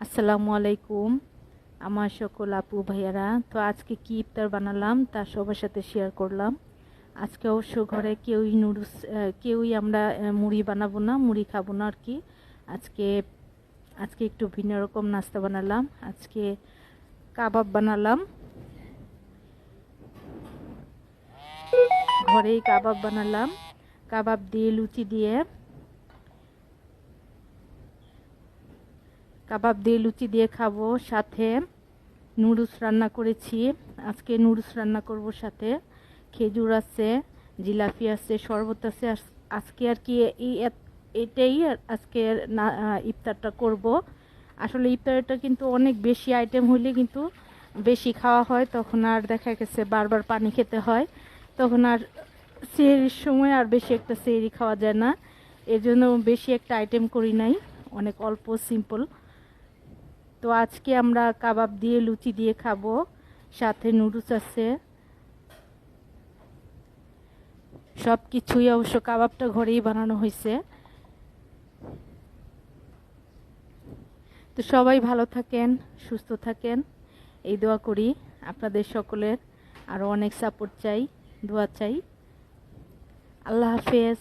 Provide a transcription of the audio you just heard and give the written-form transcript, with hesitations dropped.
আসসালামু আলাইকুম আমার সকল আপু ভাইয়ারা। তো আজকে কি ইফতার বানালাম তা সবার সাথে শেয়ার করলাম। আজকে অবশ্য ঘরে কেউই আমরা মুড়ি বানাবো না, মুড়ি খাবো না আর কি। আজকে আজকে একটু ভিন্ন রকম নাস্তা বানালাম। আজকে কাবাব বানালাম, ঘরেই কাবাব বানালাম। কাবাব দিয়ে লুচি দিয়ে খাবো। সাথে নুডলস রান্না করেছি। আজকে নুডলস রান্না করব, সাথে খেজুর আছে, জিলাপি আছে, শরবত আছে। আজকে আর কি এটাই আজকে ইফতারটা করব। আসলে ইফতারটা কিন্তু অনেক বেশি আইটেম হলে কিন্তু বেশি খাওয়া হয়, তখন আর দেখা গেছে বারবার পানি খেতে হয়, তখন আর সেহরির সময় আর বেশি একটা সেহরি খাওয়া যায় না। এর জন্য বেশি একটা আইটেম করি নাই, অনেক অল্প সিম্পল। তো আজকে আমরা কাবাব দিয়ে লুচি দিয়ে খাবো, সাথে নুডলস আছে, সব কিছুই। অবশ্য কাবাবটা ঘরেই বানানো হয়েছে। তো সবাই ভালো থাকেন, সুস্থ থাকেন, এই দোয়া করি। আপনাদের সকলের আরও অনেক সাপোর্ট চাই, দোয়া চাই। আল্লাহ হাফেজ।